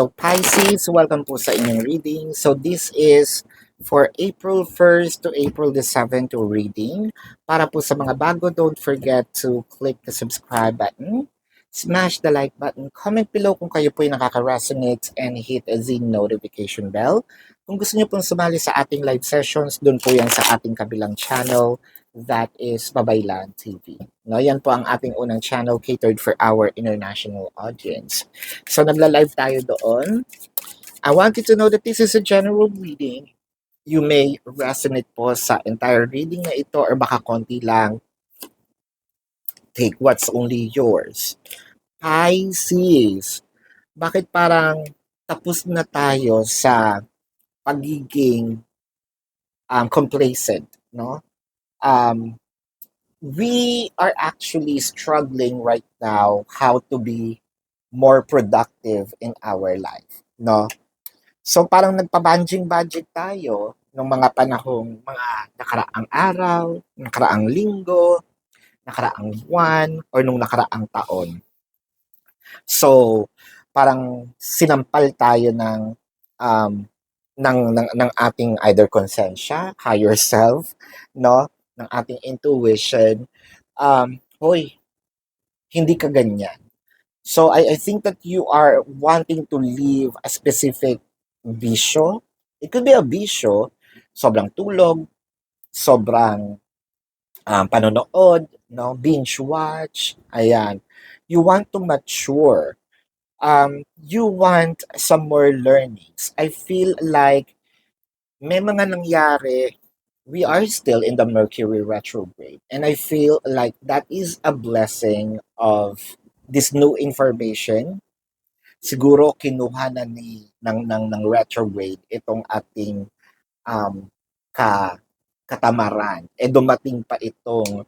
So Pisces, welcome po sa inyong reading. So this is for April 1st to April the 7th to reading. Para po sa mga bago, don't forget to click the subscribe button, smash the like button, comment below kung kayo po yung nakaka-resonate, and hit the notification bell. Kung gusto niyo pong sumali sa ating live sessions, doon po yan sa ating kabilang channel, that is Babaylan TV. No, yan po ang ating unang channel catered for our international audience. So nagla-live tayo doon. I want you to know that this is a general reading. You may resonate po sa entire reading na ito or baka konti lang. Take what's only yours. Pisces, bakit parang tapos na tayo sa pagiging complacent, no? Um, we are actually struggling right now how to be more productive in our life, no? So parang nagpa-budging budget tayo nung mga panahong mga nakaraang araw, nakaraang linggo, nakaraang buwan, or nung nakaraang taon. So parang sinampal tayo um, ng ating either konsensya, higher self, no? Ng ating intuition. Hoy, hindi ka ganyan. So I think that you are wanting to leave a specific bisyo. It could be a bisyo, sobrang tulog, sobrang panonood, no? Binge watch, ayan. You want to mature. You want some more learnings. I feel like may mga nangyari, we are still in the Mercury retrograde. And I feel like that is a blessing of this new information. Siguro kinuha na ng retrograde itong ating um, ka, katamaran. Dumating pa itong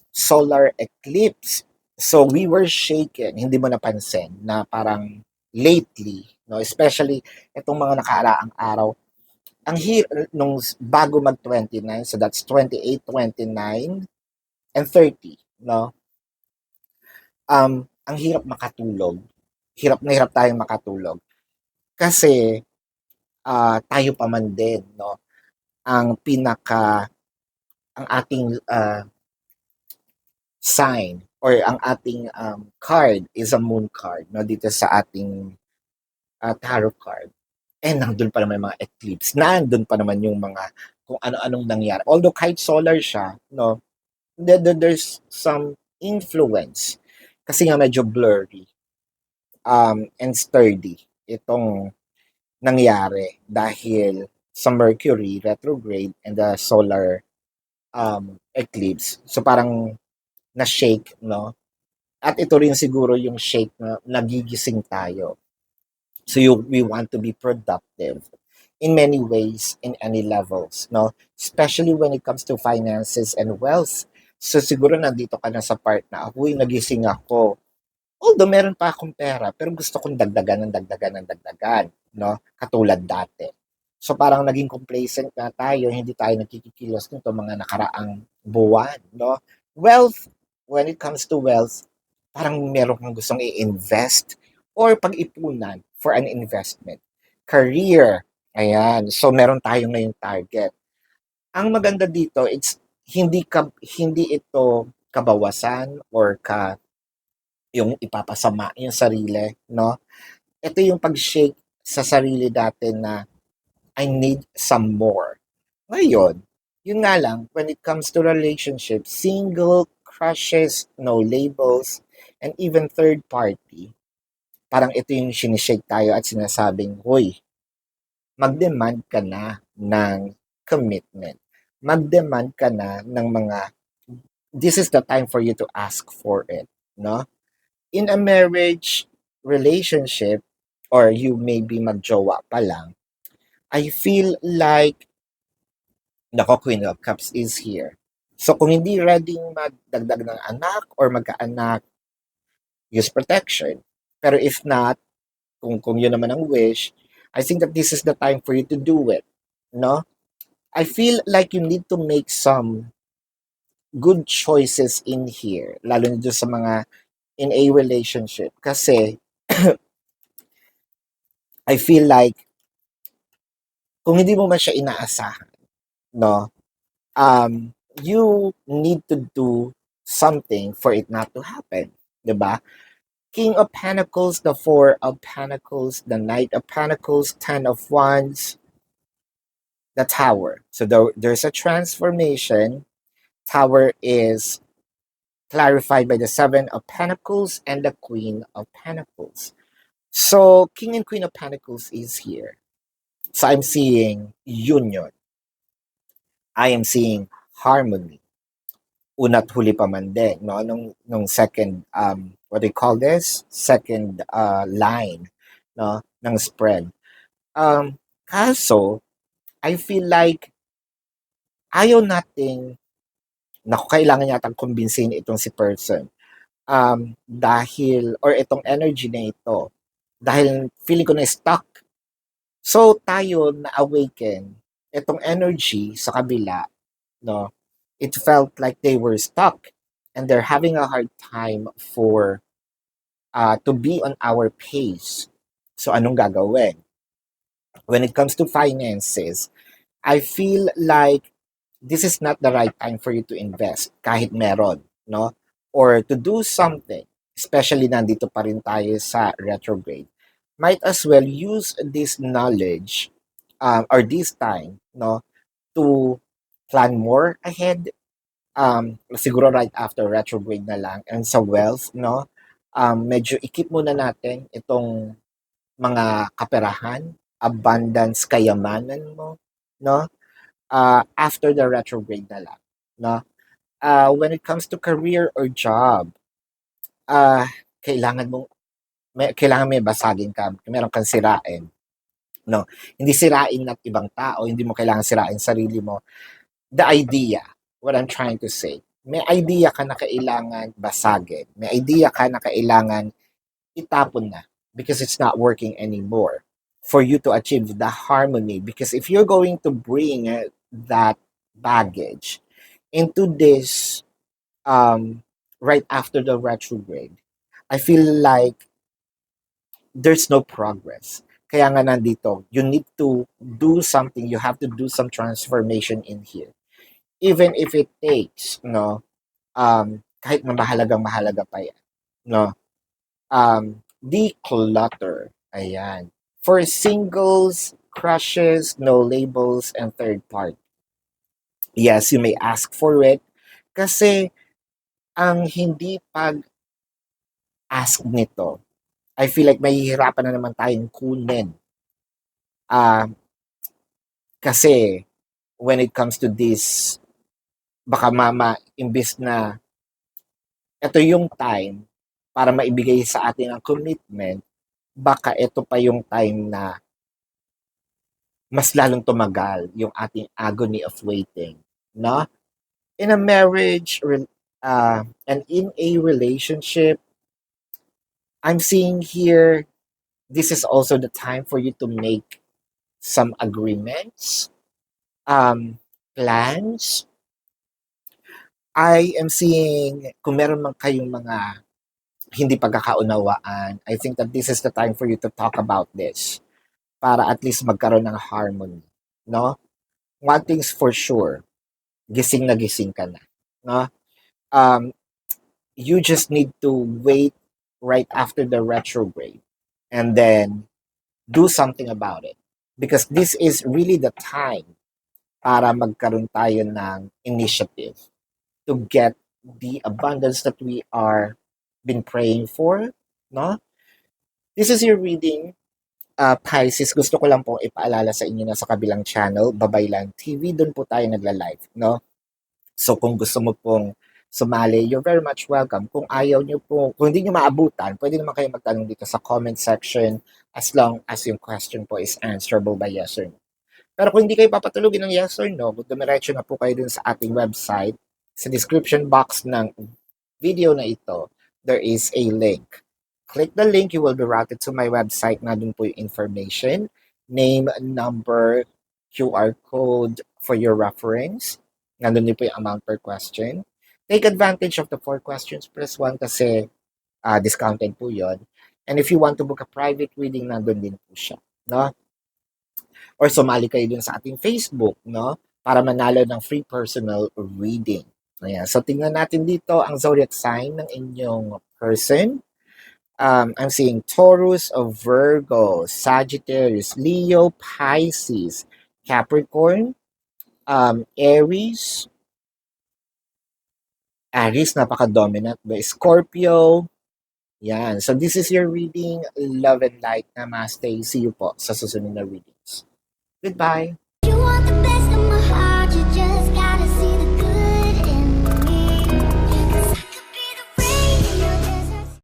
solar eclipse. So we were shaken, hindi mo napansin na parang lately, no, especially itong mga nakaraang araw, ang nung bago mag 29, so that's 28, 29, and 30, no? Ang hirap makatulog. Hirap na hirap tayong makatulog. Kasi tayo pa man din, no? Ang ang ating sign or ang ating card is a moon card, no? Dito sa ating tarot card. Nandun pa naman yung mga eclipse. Nandun pa naman yung mga kung ano-anong nangyari. Although kahit solar siya, no? There's some influence. Kasi nga medyo blurry and sturdy itong nangyari dahil sa Mercury retrograde and the solar eclipse. So parang na-shake, no? At ito rin siguro yung shake na nagigising tayo. So we want to be productive in many ways, in any levels, no? Especially when it comes to finances and wealth. So siguro nandito ka na sa part na, uy, nagising ako. Although meron pa akong pera, pero gusto kong dagdagan ng dagdagan ng dagdagan, no? Katulad dati. So parang naging complacent na tayo, hindi tayo nagkikikilos nito mga nakaraang buwan, no? Wealth, when it comes to wealth, parang meron kang gustong i-invest or pag-ipunan for an investment. Career, ayan. So meron tayo ngayong target. Ang maganda dito, it's hindi ito kabawasan or yung ipapasama yung sarili, no? Ito yung pag-shake sa sarili dati na I need some more. Ngayon, yun nga lang, when it comes to relationships, single, crushes, no labels, and even third party, parang ito yung sinishake tayo at sinasabing, hoy, mag-demand ka na ng commitment. Mag-demand ka na ng mga, this is the time for you to ask for it, no? In a marriage relationship, or you may be magjowa pa lang, I feel like, nako, Queen of Cups is here. So kung hindi ready magdagdag ng anak or magkaanak, use protection. Pero if not, kung yun naman ang wish, I think that this is the time for you to do it. No? I feel like you need to make some good choices in here, lalo na dun sa mga in a relationship. Kasi I feel like kung hindi mo man siya inaasahan, no, you need to do something for it not to happen, 'di ba? King of Pentacles, the Four of Pentacles, the Knight of Pentacles, Ten of Wands, the Tower. So there's a transformation. Tower is clarified by the Seven of Pentacles and the Queen of Pentacles. So King and Queen of Pentacles is here. So I'm seeing union. I am seeing harmony. Una't huli pa man din, no? Nung second, what do you call this? Second line, no? Ng spread. Kaso, I feel like ayaw nating, naku, kailangan yatang kumbinsin itong si person. Dahil, or itong energy na ito, dahil feeling ko na stuck. So, tayo na-awaken, itong energy sa kabila, no? It felt like they were stuck and they're having a hard time for to be on our pace. So anong gagawin? When it comes to finances, I feel like this is not the right time for you to invest kahit meron, no? Or to do something, especially nandito pa rin tayo sa retrograde. Might as well use this knowledge or this time, no, to plan more ahead, siguro right after retrograde na lang. And sa wealth, no, medyo ikip muna natin itong mga kaperahan, abundance, kayamanan mo, no, after the retrograde na lang, no. When it comes to career or job, uh, kailangan mong kailangan may basagin ka, meron kang sirain, no. Hindi sirain ng ibang tao, hindi mo kailangan sirain sarili mo. The idea, what I'm trying to say, may idea ka na kailangan basagin. May idea ka na kailangan itapon na because it's not working anymore for you to achieve the harmony. Because if you're going to bring that baggage into this right after the retrograde, I feel like there's no progress. Kaya nga nandito, you need to do something. You have to do some transformation in here. Even if it takes, no, kahit na mahalagang-mahalaga pa yan, no, declutter. Ayan. For singles, crushes, no labels, and third part. Yes, you may ask for it. Kasi ang hindi pag-ask nito, I feel like mahihirapan na naman tayong kunin. Ah, kasi when it comes to this, baka mama, imbis na ito yung time para maibigay sa atin ang commitment, baka ito pa yung time na mas lalong tumagal yung ating agony of waiting, no? In a marriage and in a relationship, I'm seeing here this is also the time for you to make some agreements, plans. I am seeing kung meron man kayong mga hindi pagkakaunawaan, I think that this is the time for you to talk about this para at least magkaroon ng harmony, no? One thing's for sure, gising na gising ka na, no? Um, you just need to wait right after the retrograde and then do something about it because this is really the time para magkaroon tayo ng initiative to get the abundance that we are been praying for, no? This is your reading, Pisces. Gusto ko lang pong ipaalala sa inyo na sa kabilang channel, Babaylan TV, doon po tayo nagla-live, no? So kung gusto mo pong sumali, you're very much welcome. Kung ayaw nyo po, kung hindi nyo maabutan, pwede naman kayo magtanong dito sa comment section as long as yung question po is answerable by yes or no. Pero kung hindi kayo papatulugin ng yes or no, dumiretso na po kayo dun sa ating website. Sa description box ng video na ito, there is a link. Click the link, you will be routed to my website. Nandun po yung information, name, number, QR code for your reference. Nandun din po yung amount per question. Take advantage of the 4 questions plus 1 kasi discounted po yon. And if you want to book a private reading, nandun din po siya. no? Or sumali kayo dun sa ating Facebook, no? Para manalo ng free personal reading. Ayan. So, tingnan natin dito ang zodiac sign ng inyong person. I'm seeing Taurus, Virgo, Sagittarius, Leo, Pisces, Capricorn, Aries, napaka-dominant ba? Scorpio, yan. So, this is your reading. Love and light. Namaste. See you po sa susunod na readings. Goodbye.